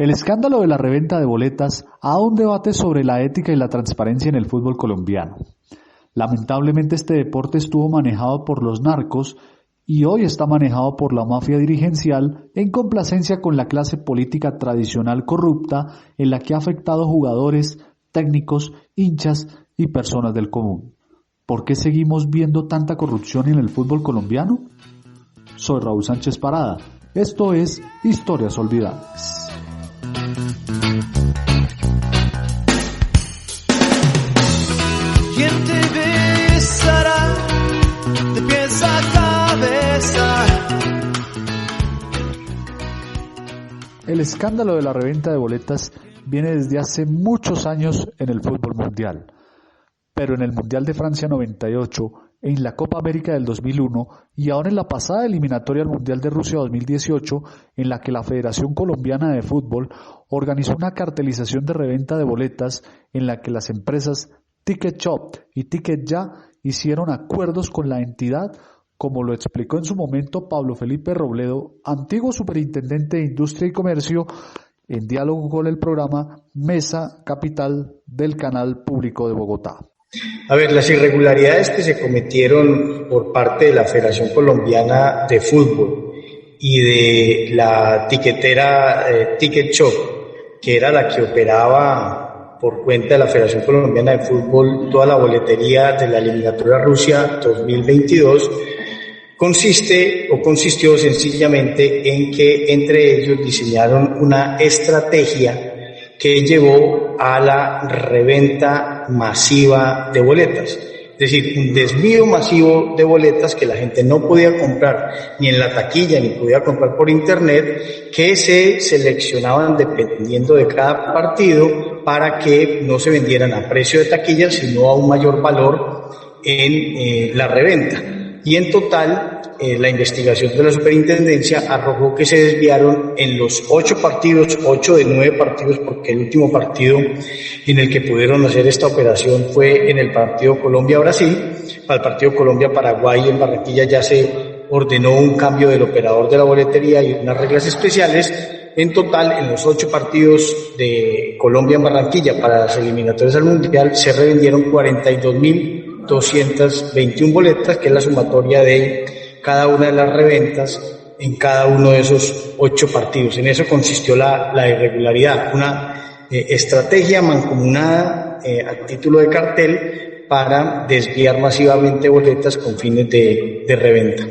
El escándalo de la reventa de boletas ha dado un debate sobre la ética y la transparencia en el fútbol colombiano. Lamentablemente este deporte estuvo manejado por los narcos y hoy está manejado por la mafia dirigencial en complacencia con la clase política tradicional corrupta en la que ha afectado jugadores, técnicos, hinchas y personas del común. ¿Por qué seguimos viendo tanta corrupción en el fútbol colombiano? Soy Raúl Sánchez Parada. Esto es Historias Olvidadas. ¿Quién te besará de pies a cabeza? El escándalo de la reventa de boletas viene desde hace muchos años en el fútbol mundial, pero en el Mundial de Francia 98, en la Copa América del 2001 y ahora en la pasada eliminatoria al Mundial de Rusia 2018, en la que la Federación Colombiana de Fútbol organizó una cartelización de reventa de boletas en la que las empresas Ticket Shop y Ticket Ya hicieron acuerdos con la entidad, como lo explicó en su momento Pablo Felipe Robledo, antiguo superintendente de Industria y Comercio, en diálogo con el programa Mesa Capital del Canal Público de Bogotá. A ver, las irregularidades que se cometieron por parte de la Federación Colombiana de Fútbol y de la tiquetera Ticket Shop, que era la que operaba por cuenta de la Federación Colombiana de Fútbol toda la boletería de la eliminatoria Rusia 2022, consistió sencillamente en que entre ellos diseñaron una estrategia que llevó a la reventa masiva de boletas. Es decir, un desvío masivo de boletas que la gente no podía comprar ni en la taquilla ni podía comprar por internet, que se seleccionaban dependiendo de cada partido para que no se vendieran a precio de taquilla, sino a un mayor valor en la reventa. Y en total, la investigación de la superintendencia arrojó que se desviaron en los 8 de 9 partidos, porque el último partido en el que pudieron hacer esta operación fue en el partido Colombia-Brasil. Para el partido Colombia-Paraguay en Barranquilla ya se ordenó un cambio del operador de la boletería y unas reglas especiales. En total, en los 8 partidos de Colombia en Barranquilla para las eliminatorias al Mundial se revendieron 42.221 boletas, que es la sumatoria de cada una de las reventas en cada uno de esos 8 partidos. En eso consistió la irregularidad, una estrategia mancomunada a título de cartel para desviar masivamente boletas con fines de reventa.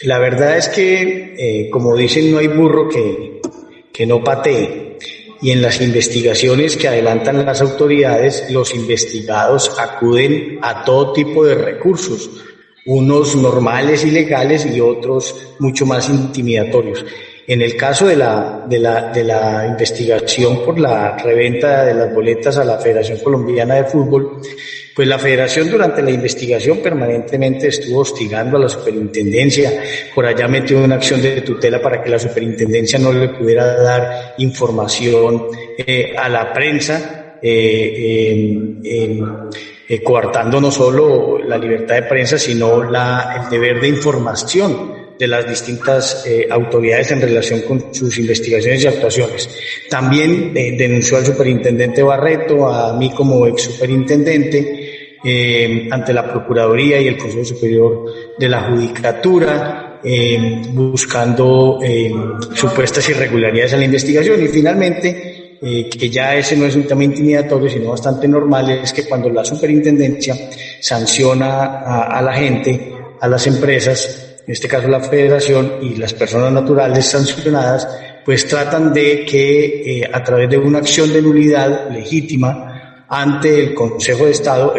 La verdad es que, como dicen, no hay burro que no patee. Y en las investigaciones que adelantan las autoridades, los investigados acuden a todo tipo de recursos, unos normales y legales y otros mucho más intimidatorios. En el caso de la investigación por la reventa de las boletas a la Federación Colombiana de Fútbol, pues la Federación durante la investigación permanentemente estuvo hostigando a la superintendencia. Por allá metió una acción de tutela para que la superintendencia no le pudiera dar información a la prensa, coartando no solo la libertad de prensa, sino el deber de información de las distintas autoridades en relación con sus investigaciones y actuaciones. También denunció al superintendente Barreto, a mí como ex superintendente, ante la Procuraduría y el Consejo Superior de la Judicatura, buscando supuestas irregularidades en la investigación. Y finalmente, que ya ese no es un tema intimidatorio, sino bastante normal, es que cuando la superintendencia sanciona a la gente, a las empresas, en este caso la Federación y las personas naturales sancionadas, pues tratan de que a través de una acción de nulidad legítima ante el Consejo de Estado,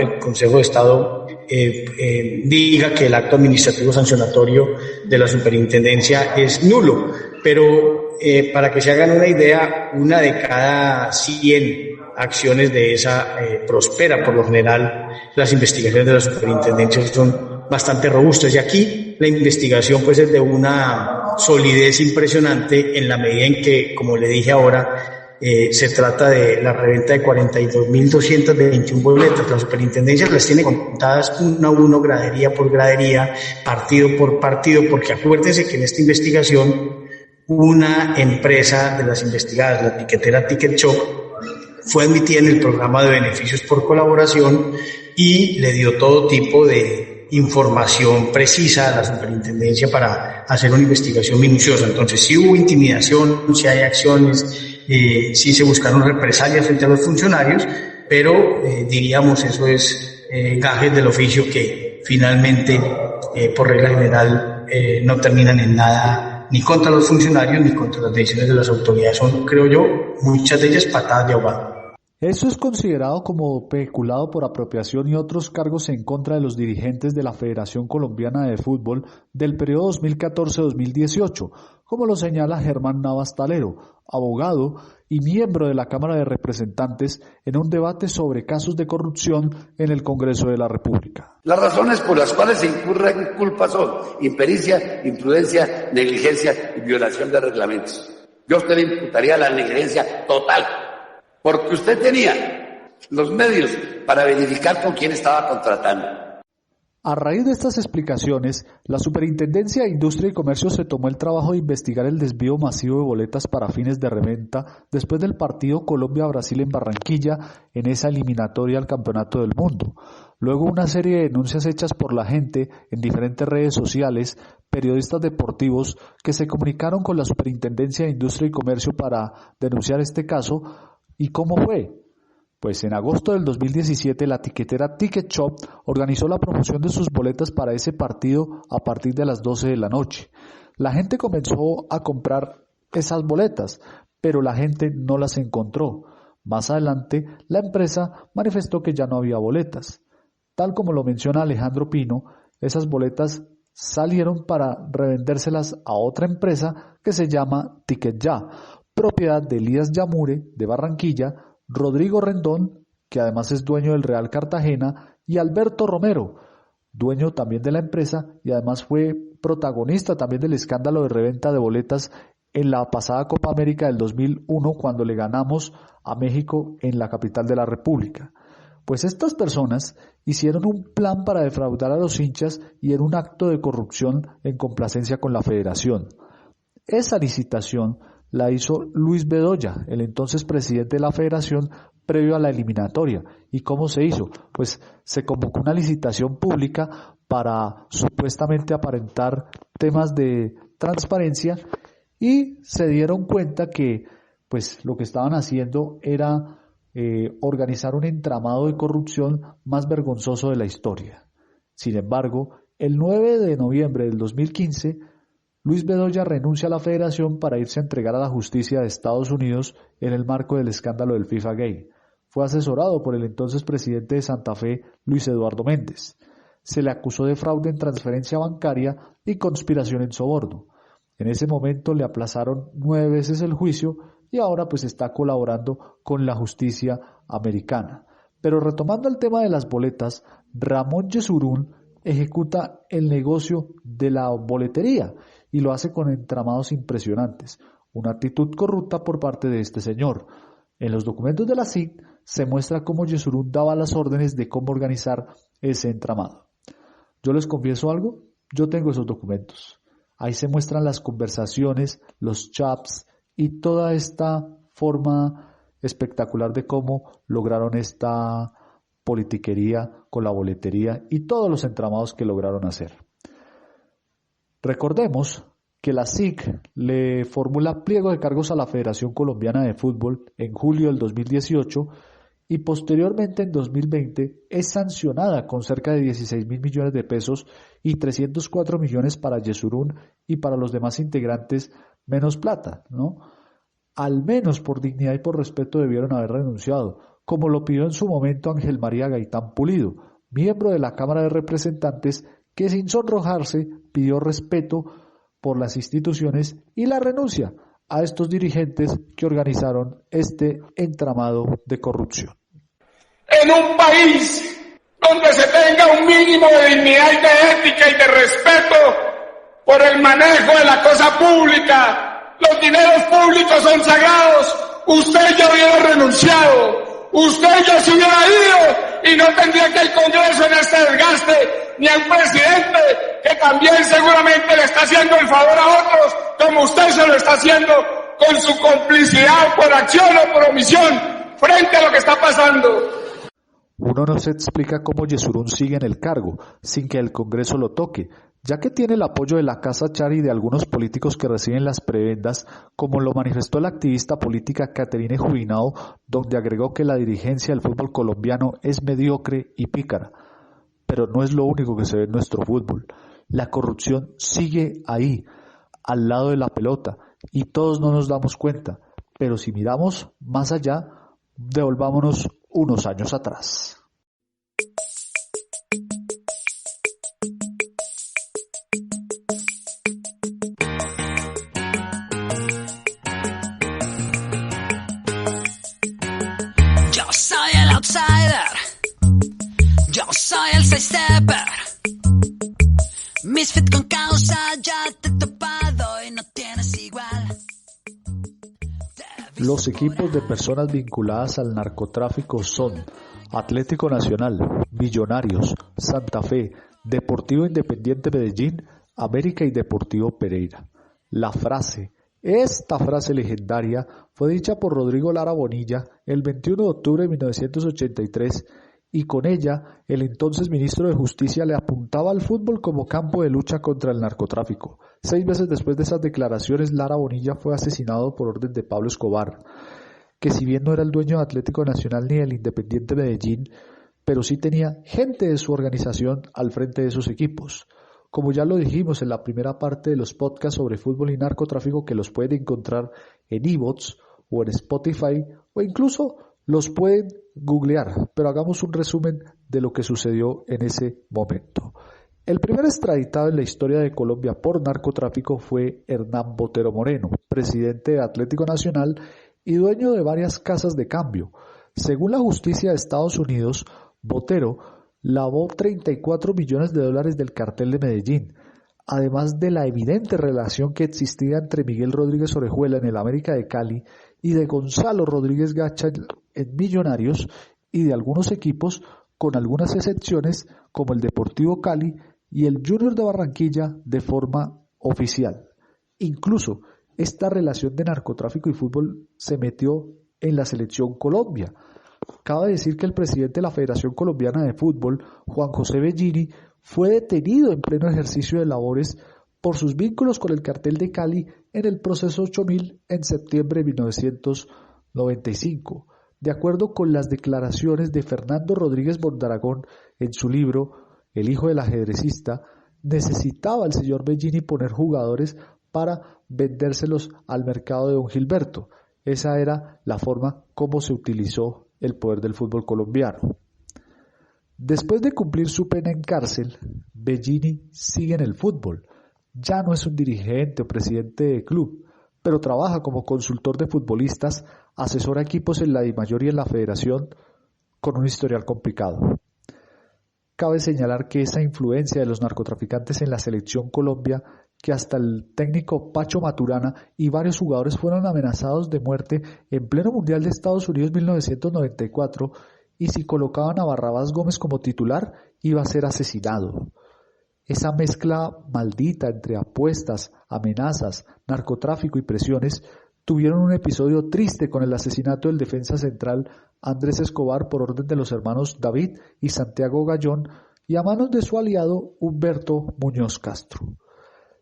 diga que el acto administrativo sancionatorio de la superintendencia es nulo. Pero para que se hagan una idea, una de cada 100 acciones de esa prospera. Por lo general, las investigaciones de la superintendencia son bastante robustas, y aquí la investigación pues es de una solidez impresionante en la medida en que, como le dije ahora, se trata de la reventa de 42.221 boletas. La superintendencia las tiene contadas uno a uno, gradería por gradería, partido por partido, porque acuérdense que en esta investigación una empresa de las investigadas, la tiquetera Ticket Shop, fue admitida en el programa de beneficios por colaboración y le dio todo tipo de información precisa a la superintendencia para hacer una investigación minuciosa. Entonces, sí hubo intimidación, sí hay acciones, sí se buscaron represalias frente a los funcionarios, pero diríamos eso es gajes del oficio que finalmente, por regla general, no terminan en nada ni contra los funcionarios ni contra las decisiones de las autoridades. Son, creo yo, muchas de ellas patadas de ahogado. Eso es considerado como peculado por apropiación y otros cargos en contra de los dirigentes de la Federación Colombiana de Fútbol del periodo 2014-2018, como lo señala Germán Navas Talero, abogado y miembro de la Cámara de Representantes, en un debate sobre casos de corrupción en el Congreso de la República. Las razones por las cuales se incurre en culpa son impericia, imprudencia, negligencia y violación de reglamentos. Yo a usted le imputaría la negligencia total, porque usted tenía los medios para verificar con quién estaba contratando. A raíz de estas explicaciones, la Superintendencia de Industria y Comercio se tomó el trabajo de investigar el desvío masivo de boletas para fines de reventa después del partido Colombia-Brasil en Barranquilla en esa eliminatoria al Campeonato del Mundo. Luego una serie de denuncias hechas por la gente en diferentes redes sociales, periodistas deportivos que se comunicaron con la Superintendencia de Industria y Comercio para denunciar este caso. ¿Y cómo fue? Pues en agosto del 2017 la tiquetera Ticket Shop organizó la promoción de sus boletas para ese partido a partir de las 12 de la noche. La gente comenzó a comprar esas boletas, pero la gente no las encontró. Más adelante, la empresa manifestó que ya no había boletas. Tal como lo menciona Alejandro Pino, esas boletas salieron para revendérselas a otra empresa que se llama Ticket Ya, propiedad de Elías Yamure de Barranquilla, Rodrigo Rendón, que además es dueño del Real Cartagena, y Alberto Romero, dueño también de la empresa y además fue protagonista también del escándalo de reventa de boletas en la pasada Copa América del 2001 cuando le ganamos a México en la capital de la República. Pues estas personas hicieron un plan para defraudar a los hinchas y en un acto de corrupción en complacencia con la federación. Esa licitación la hizo Luis Bedoya, el entonces presidente de la federación, previo a la eliminatoria. ¿Y cómo se hizo? Pues se convocó una licitación pública para supuestamente aparentar temas de transparencia y se dieron cuenta que pues lo que estaban haciendo era organizar un entramado de corrupción más vergonzoso de la historia. Sin embargo, el 9 de noviembre del 2015, Luis Bedoya renuncia a la federación para irse a entregar a la justicia de Estados Unidos en el marco del escándalo del FIFA Gate. Fue asesorado por el entonces presidente de Santa Fe, Luis Eduardo Méndez. Se le acusó de fraude en transferencia bancaria y conspiración en soborno. En ese momento le aplazaron 9 veces el juicio y ahora pues está colaborando con la justicia americana. Pero retomando el tema de las boletas, Ramón Yesurún ejecuta el negocio de la boletería y lo hace con entramados impresionantes, una actitud corrupta por parte de este señor. En los documentos de la SIC se muestra cómo Yesurún daba las órdenes de cómo organizar ese entramado. Yo les confieso algo, yo tengo esos documentos. Ahí se muestran las conversaciones, los chats y toda esta forma espectacular de cómo lograron esta politiquería con la boletería y todos los entramados que lograron hacer. Recordemos que la SIC le formula pliego de cargos a la Federación Colombiana de Fútbol en julio del 2018 y posteriormente en 2020 es sancionada con cerca de 16.000 millones de pesos y 304 millones para Yesurún y para los demás integrantes menos plata, ¿no? Al menos por dignidad y por respeto debieron haber renunciado, como lo pidió en su momento Ángel María Gaitán Pulido, miembro de la Cámara de Representantes, que sin sonrojarse pidió respeto por las instituciones y la renuncia a estos dirigentes que organizaron este entramado de corrupción. En un país donde se tenga un mínimo de dignidad y de ética y de respeto por el manejo de la cosa pública, los dineros públicos son sagrados, usted ya hubiera renunciado, usted ya se hubiera ido y no tendría que el Congreso en este desgaste, ni a un presidente que también seguramente le está haciendo el favor a otros, como usted se lo está haciendo con su complicidad por acción o por omisión frente a lo que está pasando. Uno no se explica cómo Yesurún sigue en el cargo sin que el Congreso lo toque, ya que tiene el apoyo de la Casa Chari y de algunos políticos que reciben las prebendas, como lo manifestó la activista política Caterine Jubinao, donde agregó que la dirigencia del fútbol colombiano es mediocre y pícara. Pero no es lo único que se ve en nuestro fútbol. La corrupción sigue ahí, al lado de la pelota, y todos no nos damos cuenta. Pero si miramos más allá, devolvámonos unos años atrás. Yo soy el outsider, yo soy el sidestepper, misfit con causa, ya te he topado y no tienes igual. Los equipos de personas vinculadas al narcotráfico son Atlético Nacional, Millonarios, Santa Fe, Deportivo Independiente Medellín, América y Deportivo Pereira. Esta frase legendaria fue dicha por Rodrigo Lara Bonilla el 21 de octubre de 1983 y con ella el entonces ministro de Justicia le apuntaba al fútbol como campo de lucha contra el narcotráfico. 6 meses después de esas declaraciones, Lara Bonilla fue asesinado por orden de Pablo Escobar, que si bien no era el dueño de Atlético Nacional ni del Independiente Medellín, pero sí tenía gente de su organización al frente de esos equipos. Como ya lo dijimos en la primera parte de los podcasts sobre fútbol y narcotráfico, que los pueden encontrar en iVoox o en Spotify o incluso los pueden googlear, pero hagamos un resumen de lo que sucedió en ese momento. El primer extraditado en la historia de Colombia por narcotráfico fue Hernán Botero Moreno, presidente de Atlético Nacional y dueño de varias casas de cambio. Según la justicia de Estados Unidos, Botero lavó $34 millones del cartel de Medellín, además de la evidente relación que existía entre Miguel Rodríguez Orejuela en el América de Cali y de Gonzalo Rodríguez Gacha en Millonarios y de algunos equipos, con algunas excepciones como el Deportivo Cali y el Junior de Barranquilla de forma oficial. Incluso esta relación de narcotráfico y fútbol se metió en la selección Colombia. Cabe decir que el presidente de la Federación Colombiana de Fútbol, Juan José Bellini, fue detenido en pleno ejercicio de labores por sus vínculos con el cartel de Cali en el proceso 8000 en septiembre de 1995. De acuerdo con las declaraciones de Fernando Rodríguez Mondragón en su libro El hijo del ajedrecista, necesitaba el señor Bellini poner jugadores para vendérselos al mercado de don Gilberto. Esa era la forma como se utilizó el poder del fútbol colombiano. Después de cumplir su pena en cárcel, Bellini sigue en el fútbol. Ya no es un dirigente o presidente de club, pero trabaja como consultor de futbolistas, asesora equipos en la DIMAYOR y en la Federación, con un historial complicado. Cabe señalar que esa influencia de los narcotraficantes en la selección Colombia, que hasta el técnico Pacho Maturana y varios jugadores fueron amenazados de muerte en pleno Mundial de Estados Unidos 1994, y si colocaban a Barrabás Gómez como titular, iba a ser asesinado. Esa mezcla maldita entre apuestas, amenazas, narcotráfico y presiones tuvieron un episodio triste con el asesinato del defensa central Andrés Escobar por orden de los hermanos David y Santiago Gallón y a manos de su aliado Humberto Muñoz Castro.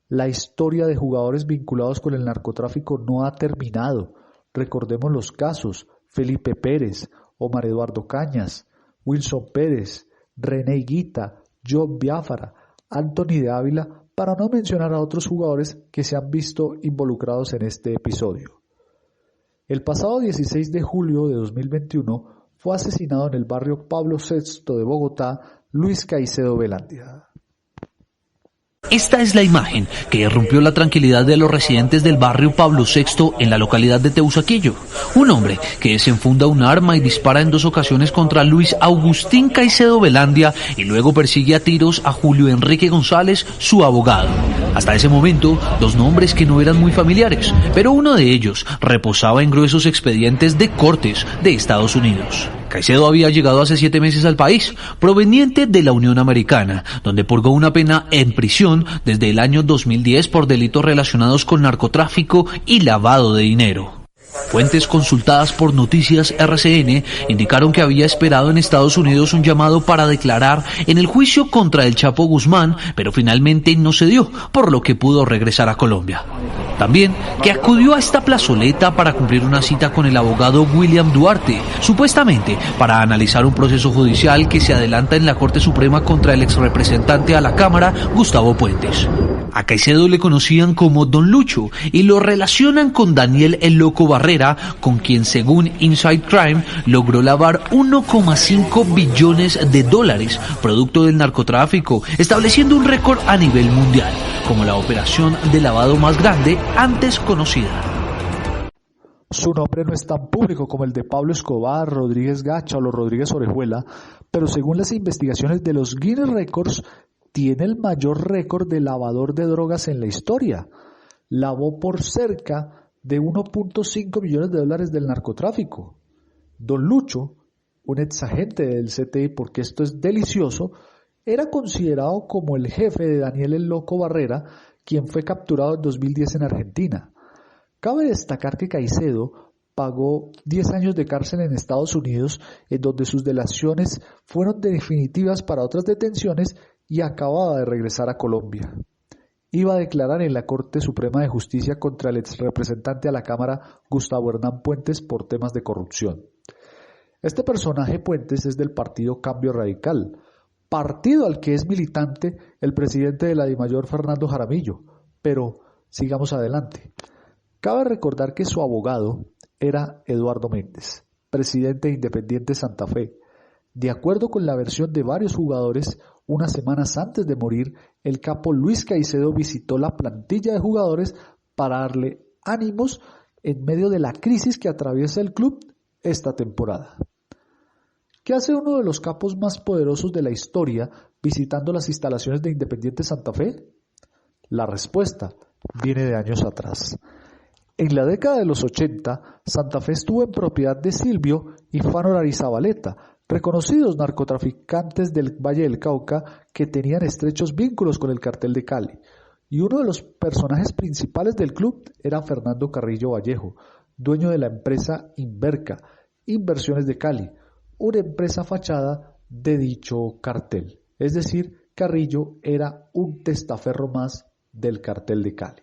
La historia de jugadores vinculados con el narcotráfico no ha terminado. Recordemos los casos: Felipe Pérez, Omar Eduardo Cañas, Wilson Pérez, René Higuita, John Biafara, Anthony de Ávila, para no mencionar a otros jugadores que se han visto involucrados en este episodio. El pasado 16 de julio de 2021 fue asesinado en el barrio Pablo VI de Bogotá Luis Caicedo Velandia. Esta es la imagen que irrumpió la tranquilidad de los residentes del barrio Pablo VI en la localidad de Teusaquillo. Un hombre que desenfunda un arma y dispara en 2 ocasiones contra Luis Agustín Caicedo Velandia y luego persigue a tiros a Julio Enrique González, su abogado. Hasta ese momento, 2 nombres que no eran muy familiares, pero uno de ellos reposaba en gruesos expedientes de cortes de Estados Unidos. Caicedo había llegado hace 7 meses al país, proveniente de la Unión Americana, donde purgó una pena en prisión desde el año 2010 por delitos relacionados con narcotráfico y lavado de dinero. Fuentes consultadas por Noticias RCN indicaron que había esperado en Estados Unidos un llamado para declarar en el juicio contra el Chapo Guzmán, pero finalmente no se dio, por lo que pudo regresar a Colombia. También que acudió a esta plazoleta para cumplir una cita con el abogado William Duarte, supuestamente para analizar un proceso judicial que se adelanta en la Corte Suprema contra el exrepresentante a la Cámara, Gustavo Puentes. A Caicedo le conocían como Don Lucho y lo relacionan con Daniel el Loco Barrera, con quien según Inside Crime logró lavar 1,5 billones de dólares, producto del narcotráfico, estableciendo un récord a nivel mundial, como la operación de lavado más grande antes conocida. Su nombre no es tan público como el de Pablo Escobar, Rodríguez Gacha o los Rodríguez Orejuela, pero según las investigaciones de los Guinness Records, tiene el mayor récord de lavador de drogas en la historia. Lavó por cerca de 1.5 millones de dólares del narcotráfico. Don Lucho, un exagente del CTI porque esto es delicioso, era considerado como el jefe de Daniel el Loco Barrera, quien fue capturado en 2010 en Argentina. Cabe destacar que Caicedo pagó 10 años de cárcel en Estados Unidos, en donde sus delaciones fueron definitivas para otras detenciones, y acababa de regresar a Colombia. Iba a declarar en la Corte Suprema de Justicia contra el exrepresentante a la Cámara Gustavo Hernán Puentes por temas de corrupción. Este personaje Puentes es del partido Cambio Radical, partido al que es militante el presidente de la DIMAYOR, Fernando Jaramillo. Pero sigamos adelante. Cabe recordar que su abogado era Eduardo Méndez, presidente de Independiente Santa Fe. De acuerdo con la versión de varios jugadores, unas semanas antes de morir, el capo Luis Caicedo visitó la plantilla de jugadores para darle ánimos en medio de la crisis que atraviesa el club esta temporada. ¿Qué hace uno de los capos más poderosos de la historia visitando las instalaciones de Independiente Santa Fe? La respuesta viene de años atrás. En la década de los 80, Santa Fe estuvo en propiedad de Silvio y Fanor Arizabaleta, reconocidos narcotraficantes del Valle del Cauca que tenían estrechos vínculos con el cartel de Cali. Y uno de los personajes principales del club era Fernando Carrillo Vallejo, dueño de la empresa Inverca, Inversiones de Cali, una empresa fachada de dicho cartel. Es decir, Carrillo era un testaferro más del cartel de Cali.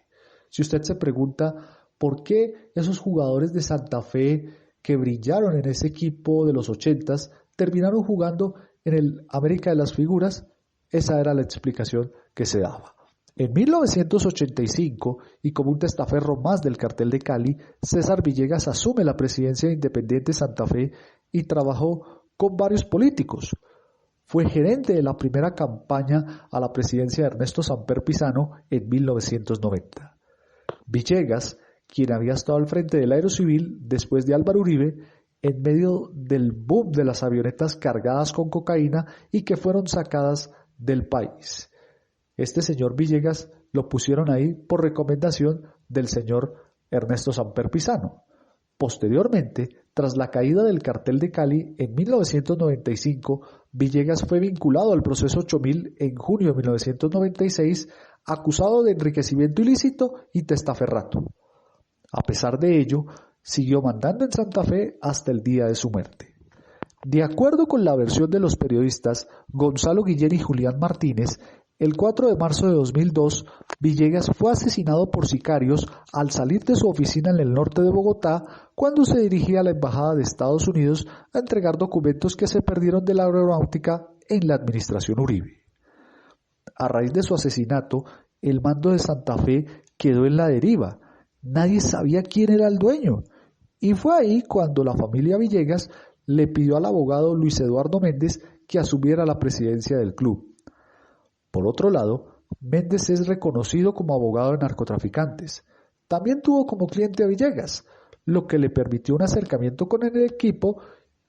Si usted se pregunta por qué esos jugadores de Santa Fe que brillaron en ese equipo de los 80s terminaron jugando en el América de las Figuras, esa era la explicación que se daba. En 1985, y como un testaferro más del cartel de Cali, César Villegas asume la presidencia de Independiente Santa Fe y trabajó con varios políticos. Fue gerente de la primera campaña a la presidencia de Ernesto Samper Pizano en 1990. Villegas, quien había estado al frente del Aerocivil después de Álvaro Uribe, en medio del boom de las avionetas cargadas con cocaína y que fueron sacadas del país. Este señor Villegas lo pusieron ahí por recomendación del señor Ernesto Samper Pizano. Posteriormente, tras la caída del cartel de Cali en 1995, Villegas fue vinculado al proceso 8000 en junio de 1996, acusado de enriquecimiento ilícito y testaferrato. A pesar de ello, siguió mandando en Santa Fe hasta el día de su muerte. De acuerdo con la versión de los periodistas Gonzalo Guillén y Julián Martínez, el 4 de marzo de 2002, Villegas fue asesinado por sicarios al salir de su oficina en el norte de Bogotá cuando se dirigía a la Embajada de Estados Unidos a entregar documentos que se perdieron de la aeronáutica en la administración Uribe. A raíz de su asesinato, el mando de Santa Fe quedó en la deriva. Nadie sabía quién era el dueño. Y fue ahí cuando la familia Villegas le pidió al abogado Luis Eduardo Méndez que asumiera la presidencia del club. Por otro lado, Méndez es reconocido como abogado de narcotraficantes. También tuvo como cliente a Villegas, lo que le permitió un acercamiento con el equipo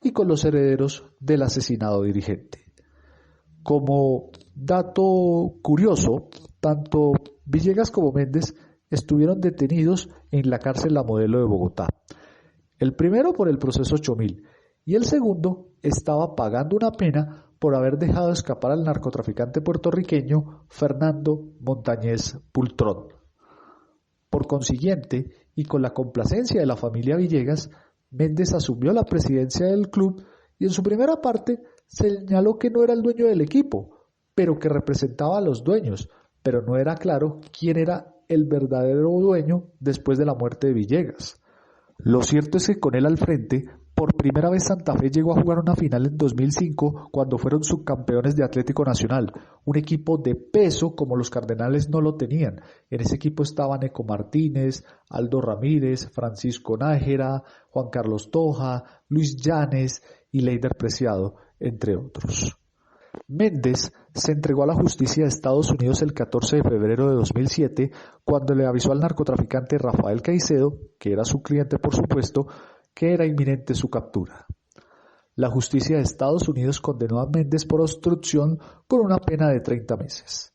y con los herederos del asesinado dirigente. Como dato curioso, tanto Villegas como Méndez estuvieron detenidos en la cárcel La Modelo de Bogotá. El primero por el proceso 8000 y el segundo estaba pagando una pena por haber dejado escapar al narcotraficante puertorriqueño Fernando Montañez Pultrón. Por consiguiente, y con la complacencia de la familia Villegas, Méndez asumió la presidencia del club y en su primera parte señaló que no era el dueño del equipo, pero que representaba a los dueños, pero no era claro quién era el verdadero dueño después de la muerte de Villegas. Lo cierto es que con él al frente, por primera vez Santa Fe llegó a jugar una final en 2005 cuando fueron subcampeones de Atlético Nacional, un equipo de peso como los Cardenales no lo tenían. En ese equipo estaban Eco Martínez, Aldo Ramírez, Francisco Nájera, Juan Carlos Toja, Luis Llanes y Leider Preciado, entre otros. Méndez se entregó a la justicia de Estados Unidos el 14 de febrero de 2007 cuando le avisó al narcotraficante Rafael Caicedo, que era su cliente por supuesto, que era inminente su captura. La justicia de Estados Unidos condenó a Méndez por obstrucción con una pena de 30 meses.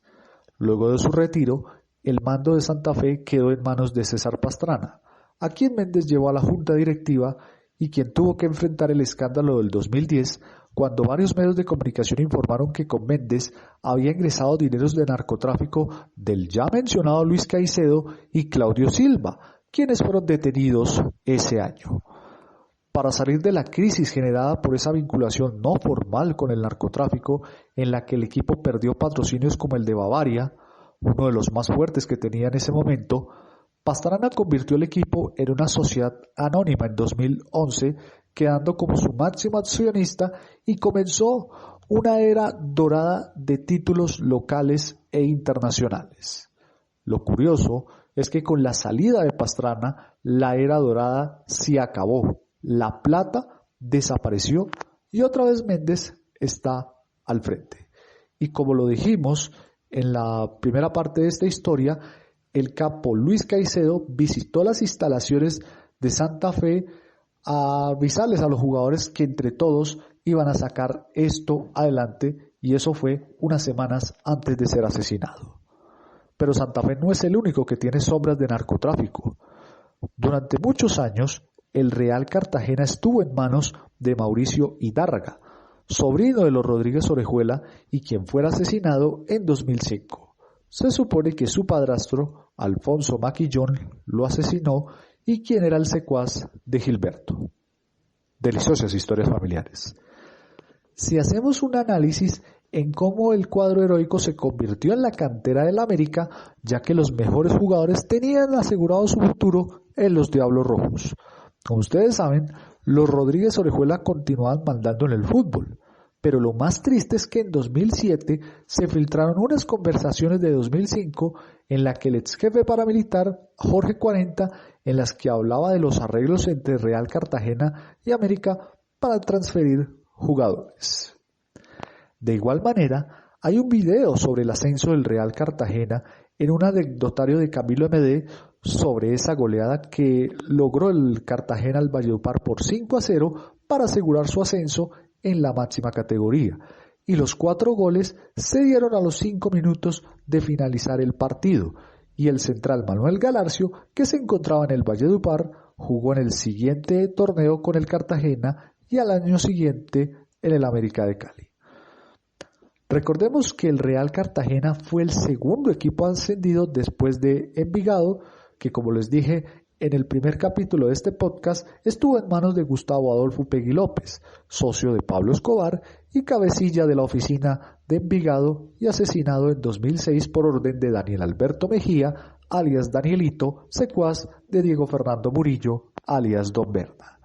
Luego de su retiro, el mando de Santa Fe quedó en manos de César Pastrana, a quien Méndez llevó a la junta directiva y quien tuvo que enfrentar el escándalo del 2010 cuando varios medios de comunicación informaron que con Méndez había ingresado dineros de narcotráfico del ya mencionado Luis Caicedo y Claudio Silva, quienes fueron detenidos ese año. Para salir de la crisis generada por esa vinculación no formal con el narcotráfico, en la que el equipo perdió patrocinios como el de Bavaria, uno de los más fuertes que tenía en ese momento, Pastrana convirtió el equipo en una sociedad anónima en 2011, quedando como su máximo accionista y comenzó una era dorada de títulos locales e internacionales. Lo curioso es que con la salida de Pastrana, la era dorada se acabó. La plata desapareció y otra vez Méndez está al frente. Y como lo dijimos en la primera parte de esta historia, el capo Luis Caicedo visitó las instalaciones de Santa Fe a avisarles a los jugadores que entre todos iban a sacar esto adelante, y eso fue unas semanas antes de ser asesinado. Pero Santa Fe no es el único que tiene sombras de narcotráfico. Durante muchos años, el Real Cartagena estuvo en manos de Mauricio Hidárraga, sobrino de los Rodríguez Orejuela y quien fuera asesinado en 2005. Se supone que su padrastro, Alfonso Maquillón, lo asesinó y quien era el secuaz de Gilberto. Deliciosas historias familiares. Si hacemos un análisis en cómo el cuadro heroico se convirtió en la cantera del América, ya que los mejores jugadores tenían asegurado su futuro en los Diablos Rojos. Como ustedes saben, los Rodríguez Orejuela continuaban mandando en el fútbol, pero lo más triste es que en 2007 se filtraron unas conversaciones de 2005 en la que el ex jefe paramilitar Jorge 40, en las que hablaba de los arreglos entre Real Cartagena y América para transferir jugadores. De igual manera, hay un video sobre el ascenso del Real Cartagena en un anecdotario de Camilo MD sobre esa goleada que logró el Cartagena al Valledupar por 5-0 para asegurar su ascenso en la máxima categoría, y los 4 goles se dieron a los 5 minutos de finalizar el partido, y el central Manuel Galarcio, que se encontraba en el Valledupar, jugó en el siguiente torneo con el Cartagena y al año siguiente en el América de Cali. Recordemos que el Real Cartagena fue el segundo equipo ascendido después de Envigado, que como les dije en el primer capítulo de este podcast, estuvo en manos de Gustavo Adolfo Pegui López, socio de Pablo Escobar y cabecilla de la oficina de Envigado y asesinado en 2006 por orden de Daniel Alberto Mejía, alias Danielito, secuaz de Diego Fernando Murillo, alias Don Berna.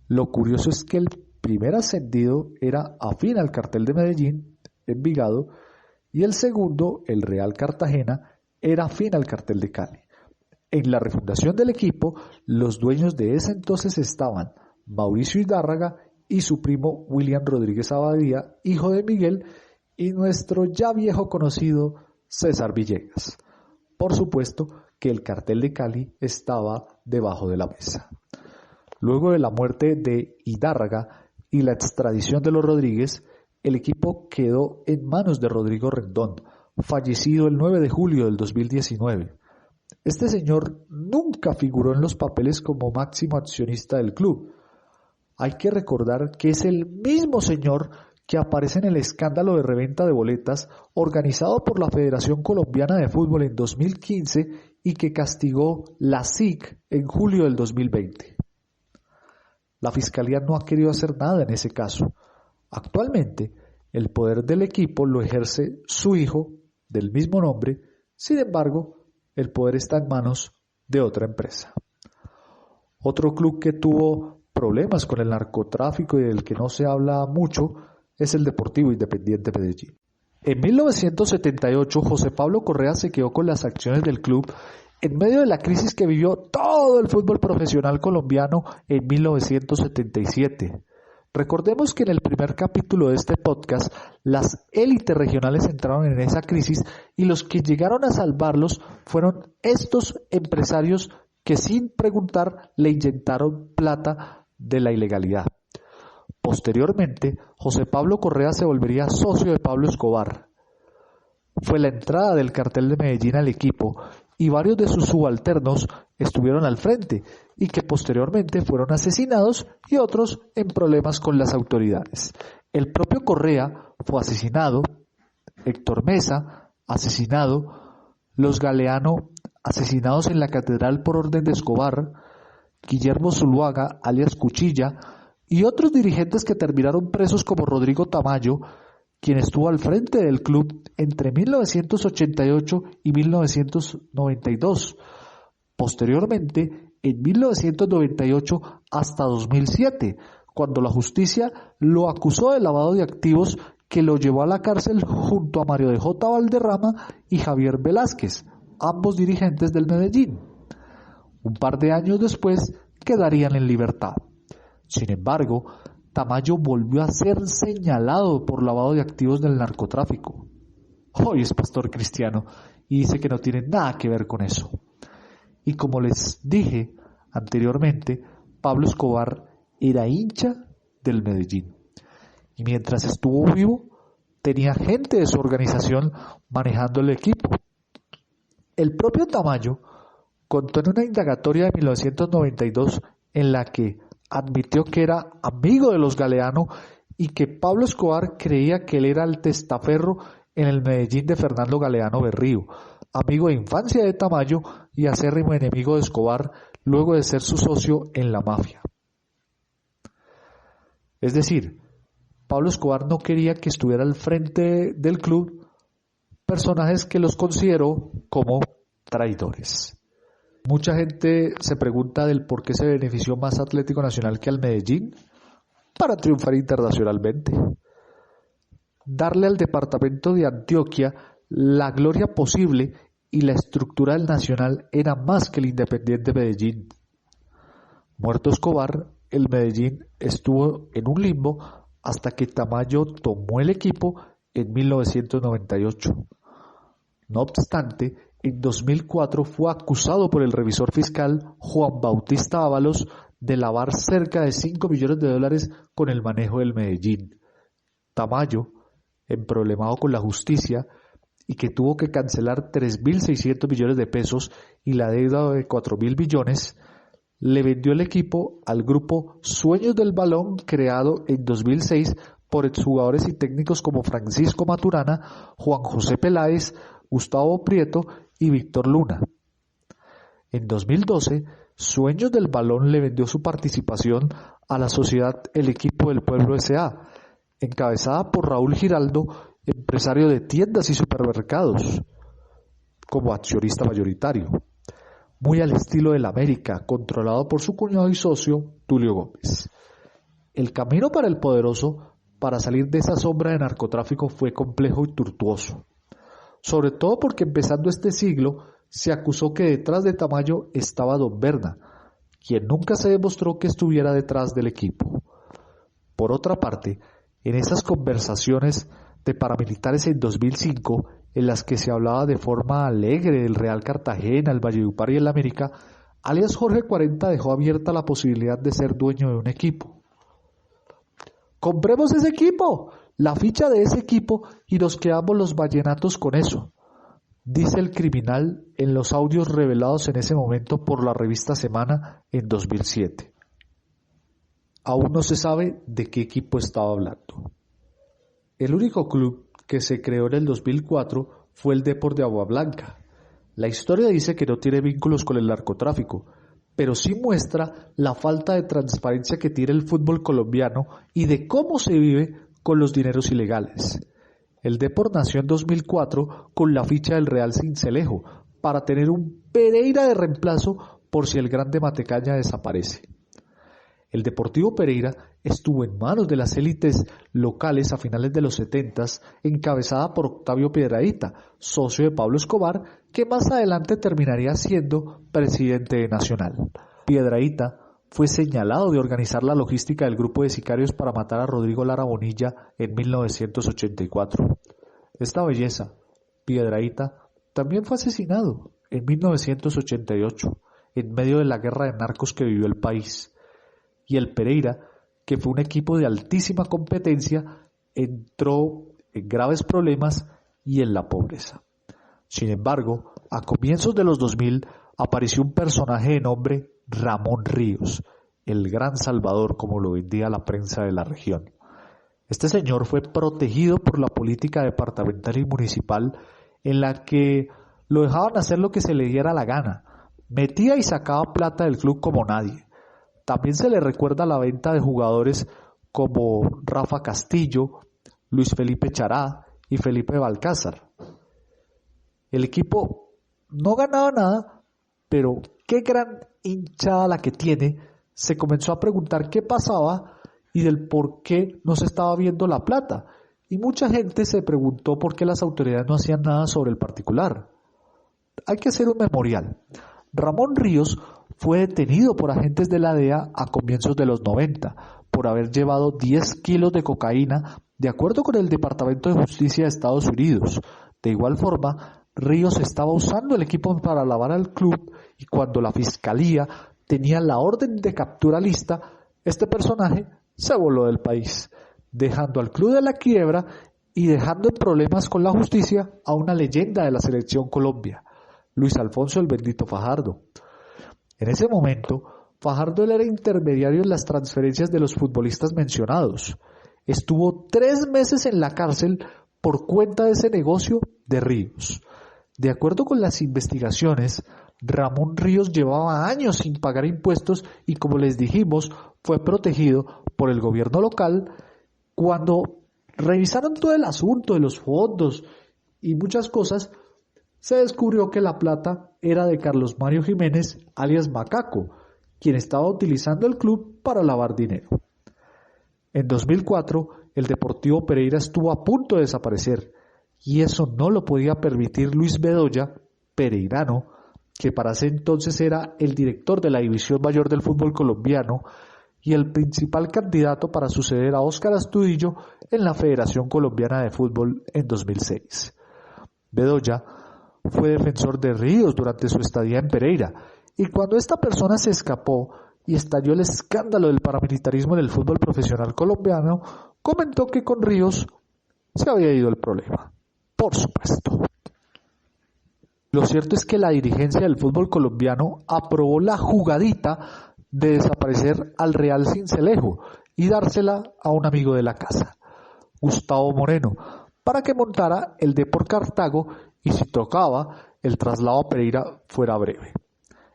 Lo curioso es que el primer ascendido era afín al cartel de Medellín, Envigado, y el segundo, el Real Cartagena, era afín al cartel de Cali. En la refundación del equipo, los dueños de ese entonces estaban Mauricio Hidárraga y su primo William Rodríguez Abadía, hijo de Miguel, y nuestro ya viejo conocido César Villegas. Por supuesto que el cartel de Cali estaba debajo de la mesa. Luego de la muerte de Hidárraga y la extradición de los Rodríguez, el equipo quedó en manos de Rodrigo Rendón, fallecido el 9 de julio del 2019. Este señor nunca figuró en los papeles como máximo accionista del club. hay que recordar que es el mismo señor que aparece en el escándalo de reventa de boletas organizado por la Federación Colombiana de Fútbol en 2015 y que castigó la SIC en julio del 2020. La Fiscalía no ha querido hacer nada en ese caso. Actualmente, el poder del equipo lo ejerce su hijo, del mismo nombre. Sin embargo, el poder está en manos de otra empresa. Otro club que tuvo problemas con el narcotráfico y del que no se habla mucho es el Deportivo Independiente Medellín. En 1978, José Pablo Correa se quedó con las acciones del club en medio de la crisis que vivió todo el fútbol profesional colombiano en 1977. Recordemos que en el primer capítulo de este podcast, las élites regionales entraron en esa crisis y los que llegaron a salvarlos fueron estos empresarios que sin preguntar le inyectaron plata de la ilegalidad. Posteriormente, José Pablo Correa se volvería socio de Pablo Escobar. Fue la entrada del cartel de Medellín al equipo y varios de sus subalternos estuvieron al frente y que posteriormente fueron asesinados y otros en problemas con las autoridades. El propio Correa fue asesinado, Héctor Mesa asesinado, los Galeano asesinados en la catedral por orden de Escobar, Guillermo Zuluaga alias Cuchilla y otros dirigentes que terminaron presos como Rodrigo Tamayo, quien estuvo al frente del club entre 1988 y 1992. Posteriormente, en 1998 hasta 2007, cuando la justicia lo acusó de lavado de activos que lo llevó a la cárcel junto a Mario de J. Valderrama y Javier Velázquez, ambos dirigentes del Medellín. Un par de años después quedarían en libertad. Sin embargo, Tamayo volvió a ser señalado por lavado de activos del narcotráfico. Hoy es pastor cristiano y dice que no tiene nada que ver con eso. Y como les dije anteriormente, Pablo Escobar era hincha del Medellín. Y mientras estuvo vivo, tenía gente de su organización manejando el equipo. El propio Tamayo contó en una indagatoria de 1992 en la que admitió que era amigo de los Galeano y que Pablo Escobar creía que él era el testaferro en el Medellín de Fernando Galeano Berrío, amigo de infancia de Tamayo y acérrimo enemigo de Escobar luego de ser su socio en la mafia. Es decir, Pablo Escobar no quería que estuviera al frente del club personajes que los consideró como traidores. Mucha gente se pregunta del por qué se benefició más Atlético Nacional que al Medellín para triunfar internacionalmente. Darle al departamento de Antioquia la gloria posible y la estructura del Nacional era más que el Independiente Medellín. Muerto Escobar, el Medellín estuvo en un limbo hasta que Tamayo tomó el equipo en 1998. No obstante, en 2004 fue acusado por el revisor fiscal Juan Bautista Ábalos de lavar cerca de $5 millones con el manejo del Medellín. Tamayo, emproblemado con la justicia y que tuvo que cancelar 3.600 millones de pesos y la deuda de 4.000 millones, le vendió el equipo al grupo Sueños del Balón, creado en 2006 por exjugadores y técnicos como Francisco Maturana, Juan José Peláez, Gustavo Prieto y Víctor Luna. En 2012, Sueños del Balón le vendió su participación a la sociedad El Equipo del Pueblo S.A., encabezada por Raúl Giraldo, empresario de tiendas y supermercados, como accionista mayoritario, muy al estilo del América, controlado por su cuñado y socio, Tulio Gómez. El camino para el poderoso para salir de esa sombra de narcotráfico fue complejo y tortuoso, sobre todo porque empezando este siglo se acusó que detrás de Tamayo estaba Don Berna, quien nunca se demostró que estuviera detrás del equipo. Por otra parte, en esas conversaciones de paramilitares en 2005, en las que se hablaba de forma alegre del Real Cartagena, el Valledupar y el América, alias Jorge 40 dejó abierta la posibilidad de ser dueño de un equipo. ¡Compremos ese equipo! La ficha de ese equipo y nos quedamos los vallenatos con eso, dice el criminal en los audios revelados en ese momento por la revista Semana en 2007. aún no se sabe de qué equipo estaba hablando. El único club que se creó en el 2004 fue el Depor de Agua Blanca. La historia dice que no tiene vínculos con el narcotráfico, pero sí muestra la falta de transparencia que tiene el fútbol colombiano y de cómo se vive con los dineros ilegales. El Depor nació en 2004 con la ficha del Real Sincelejo para tener un Pereira de reemplazo por si el Grande Matecaña desaparece. El Deportivo Pereira estuvo en manos de las élites locales a finales de los 70s, encabezada por Octavio Piedrahita, socio de Pablo Escobar, que más adelante terminaría siendo presidente de Nacional. Piedrahita fue señalado de organizar la logística del grupo de sicarios para matar a Rodrigo Lara Bonilla en 1984. Esta belleza, Piedrahita, también fue asesinado en 1988, en medio de la guerra de narcos que vivió el país. Y el Pereira, que fue un equipo de altísima competencia, entró en graves problemas y en la pobreza. Sin embargo, a comienzos de los 2000 apareció un personaje de nombre Ramón Ríos, el gran salvador, como lo vendía la prensa de la región. Este señor fue protegido por la política departamental y municipal, en la que lo dejaban hacer lo que se le diera la gana, metía y sacaba plata del club como nadie. También se le recuerda la venta de jugadores como Rafa Castillo, Luis Felipe Chará y Felipe Balcázar. El equipo no ganaba nada, pero qué gran hinchada la que tiene. Se comenzó a preguntar qué pasaba y del por qué no se estaba viendo la plata. Y mucha gente se preguntó por qué las autoridades no hacían nada sobre el particular. Hay que hacer un memorial. Ramón Ríos fue detenido por agentes de la DEA a comienzos de los 90 por haber llevado 10 kilos de cocaína, de acuerdo con el Departamento de Justicia de Estados Unidos. De igual forma, Ríos estaba usando el equipo para lavar al club y cuando la fiscalía tenía la orden de captura lista, este personaje se voló del país, dejando al club de la quiebra y dejando en problemas con la justicia a una leyenda de la selección Colombia, Luis Alfonso el Bendito Fajardo. En ese momento, Fajardo era intermediario en las transferencias de los futbolistas mencionados. Estuvo 3 meses en la cárcel por cuenta de ese negocio de Ríos. De acuerdo con las investigaciones, Ramón Ríos llevaba años sin pagar impuestos y, como les dijimos, fue protegido por el gobierno local. Cuando revisaron todo el asunto de los fondos y muchas cosas, se descubrió que la plata era de Carlos Mario Jiménez, alias Macaco, quien estaba utilizando el club para lavar dinero. En 2004, el Deportivo Pereira estuvo a punto de desaparecer, y eso no lo podía permitir Luis Bedoya, pereirano, que para ese entonces era el director de la división mayor del fútbol colombiano y el principal candidato para suceder a Óscar Astudillo en la Federación Colombiana de Fútbol en 2006. Bedoya fue defensor de Ríos durante su estadía en Pereira, y cuando esta persona se escapó y estalló el escándalo del paramilitarismo en el fútbol profesional colombiano, comentó que con Ríos se había ido el problema. Por supuesto. Lo cierto es que la dirigencia del fútbol colombiano aprobó la jugadita de desaparecer al Real Sincelejo y dársela a un amigo de la casa, Gustavo Moreno, para que montara el Depor Cartago y si tocaba, el traslado a Pereira fuera breve.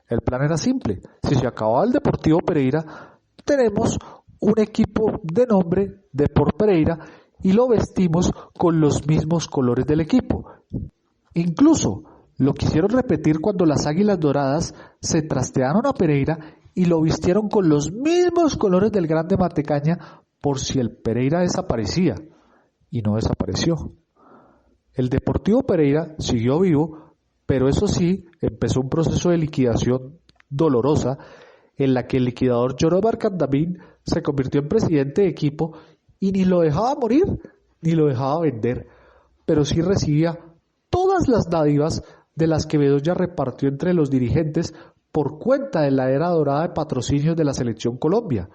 El plan era simple: si se acababa el Deportivo Pereira, tenemos un equipo de nombre Depor Pereira y lo vestimos con los mismos colores del equipo. Incluso lo quisieron repetir cuando las Águilas Doradas se trastearon a Pereira y lo vistieron con los mismos colores del Grande Matecaña por si el Pereira desaparecía, y no desapareció. El Deportivo Pereira siguió vivo, pero eso sí, empezó un proceso de liquidación dolorosa en la que el liquidador Yoruba Candamín se convirtió en presidente de equipo y ni lo dejaba morir ni lo dejaba vender, pero sí recibía todas las dádivas de las que Bedoya repartió entre los dirigentes por cuenta de la era dorada de patrocinios de la Selección Colombia.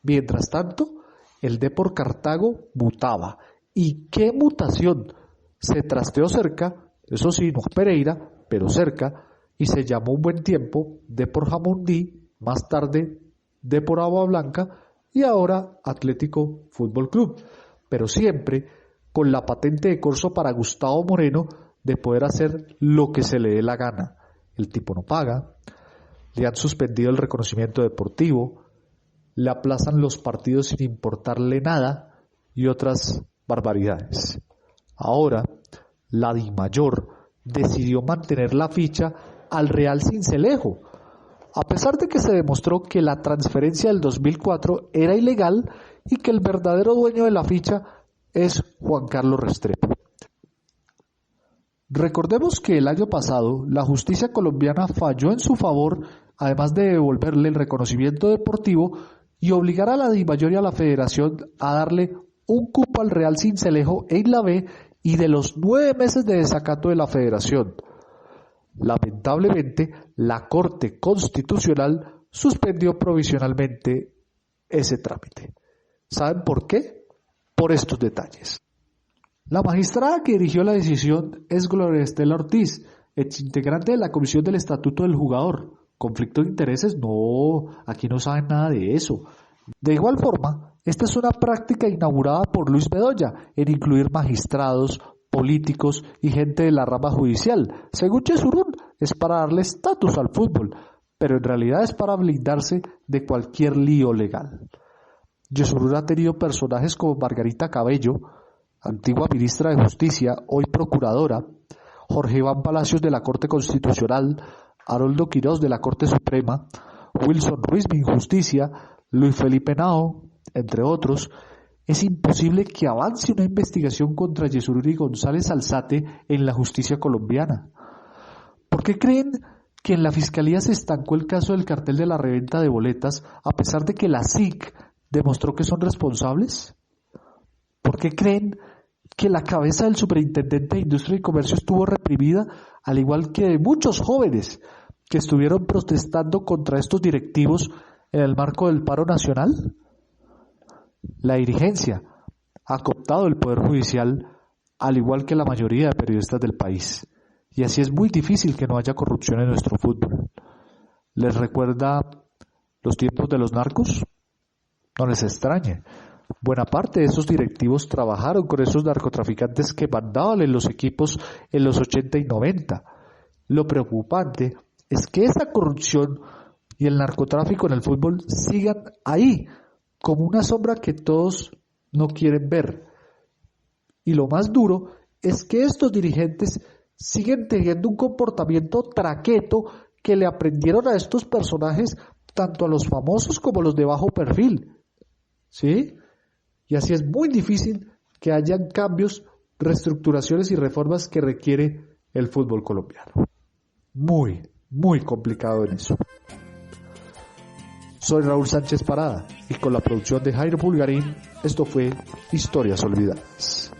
Mientras tanto, el Depor Cartago mutaba. ¿Y qué mutación? Se trasteó cerca, eso sí, no Pereira, pero cerca, y se llamó un buen tiempo Depor Jamundí, más tarde Depor Agua Blanca, y ahora Atlético Fútbol Club, pero siempre con la patente de corso para Gustavo Moreno de poder hacer lo que se le dé la gana. El tipo no paga, le han suspendido el reconocimiento deportivo, le aplazan los partidos sin importarle nada y otras barbaridades. Ahora, la DIMAYOR decidió mantener la ficha al Real Sincelejo, a pesar de que se demostró que la transferencia del 2004 era ilegal y que el verdadero dueño de la ficha es Juan Carlos Restrepo. Recordemos que el año pasado la justicia colombiana falló en su favor, además de devolverle el reconocimiento deportivo y obligar a la DIMAYOR y a la Federación a darle un cupo al Real Sincelejo en la B y de los 9 meses de desacato de la Federación. Lamentablemente, la Corte Constitucional suspendió provisionalmente ese trámite. ¿Saben por qué? Por estos detalles. La magistrada que dirigió la decisión es Gloria Estela Ortiz, exintegrante de la Comisión del Estatuto del Jugador. ¿Conflicto de intereses? No, aquí no saben nada de eso. De igual forma, esta es una práctica inaugurada por Luis Bedoya en incluir magistrados, políticos y gente de la rama judicial. Según Yesurún, es para darle estatus al fútbol, pero en realidad es para blindarse de cualquier lío legal. Yesurún ha tenido personajes como Margarita Cabello, antigua ministra de Justicia, hoy procuradora, Jorge Iván Palacios de la Corte Constitucional, Haroldo Quirós de la Corte Suprema, Wilson Ruiz de Injusticia, Luis Felipe Nao, entre otros. Es imposible que avance una investigación contra Yesurún y González Alzate en la justicia colombiana. ¿Por qué creen que en la Fiscalía se estancó el caso del cartel de la reventa de boletas a pesar de que la SIC demostró que son responsables? ¿Por qué creen que la cabeza del superintendente de Industria y Comercio estuvo reprimida, al igual que de muchos jóvenes que estuvieron protestando contra estos directivos en el marco del paro nacional? La dirigencia ha cooptado el Poder Judicial, al igual que la mayoría de periodistas del país, y así es muy difícil que no haya corrupción en nuestro fútbol. ¿Les recuerda los tiempos de los narcos? No les extrañe. Buena parte de esos directivos trabajaron con esos narcotraficantes que mandaban en los equipos en los 80 y 90. Lo preocupante es que esa corrupción y el narcotráfico en el fútbol sigan ahí, como una sombra que todos no quieren ver. Y lo más duro es que estos dirigentes siguen teniendo un comportamiento traqueto que le aprendieron a estos personajes, tanto a los famosos como a los de bajo perfil. ¿Sí? Y así es muy difícil que hayan cambios, reestructuraciones y reformas que requiere el fútbol colombiano. Muy, muy complicado en eso. Soy Raúl Sánchez Parada y con la producción de Jairo Pulgarín, esto fue Historias Olvidadas.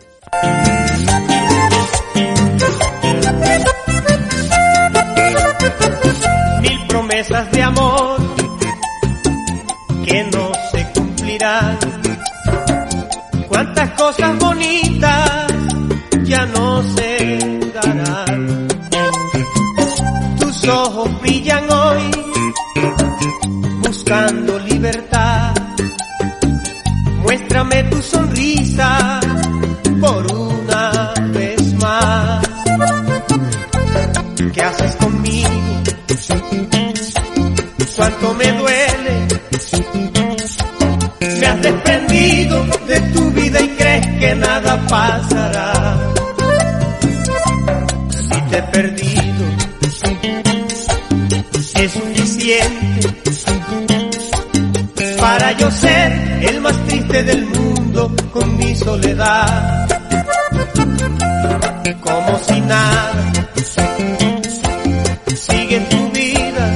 Mil promesas de amor que no se cumplirán. Cuántas cosas bonitas ya no se darán. Tus ojos brillan hoy buscando libertad. Muéstrame tu sonrisa por una vez más. ¿Qué haces conmigo? Cuánto me duele. Me has desprendido de tu vida y crees que nada pasará. Si te he perdido, es suficiente para yo ser el más triste del mundo con mi soledad. Como si nada, sigue tu vida,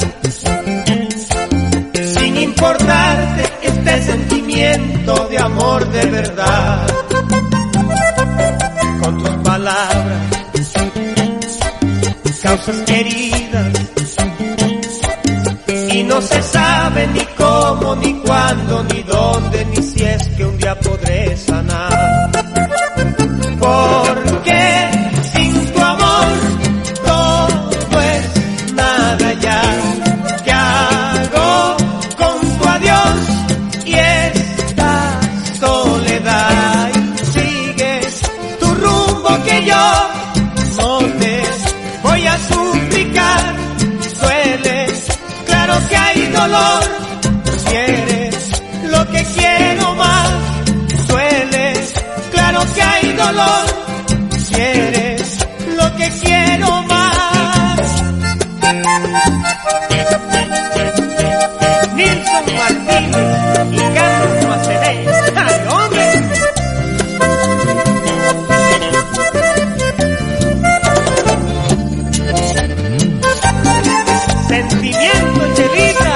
sin importarte este sentimiento de amor de verdad. Con tus palabras causas heridas y no se sabe ni cómo, ni cuándo, ni dónde, ni si es que un día podré sanar. Porque sin tu amor todo es nada ya. ¿Qué hago con tu adiós? Y es dolor, si eres lo que quiero más. Nilson Martínez y Carlos Macené. ¡Ay, hombre! Sentimiento, Chelita.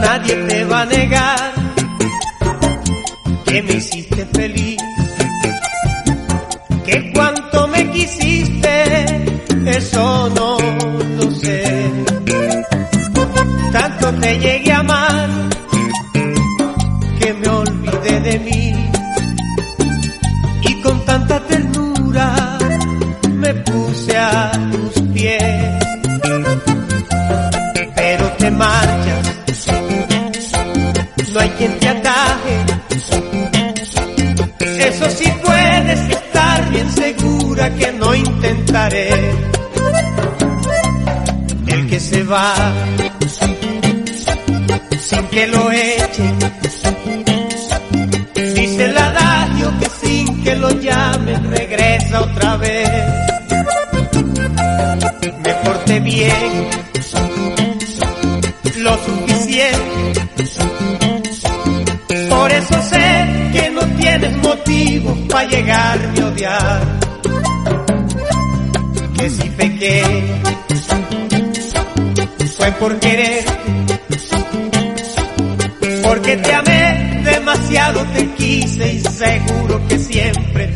Nadie te va a negar que me hiciste feliz, que cuánto me quisiste, eso no lo sé. Tanto te llegué a amar que me olvidé de mí, y con tanta ternura me puse a tus pies. Pero te marchas, no hay quien te ataje. Eso sí, puedes estar bien segura que no intentaré. El que se va sin que lo echen, dice el adagio que sin que lo llamen regresa otra vez. Me porté bien, lo suficiente, por eso sé que no tienes motivos para llegarme a odiar. Que si pequé fue por quererte, porque te amé demasiado, te quise y seguro que siempre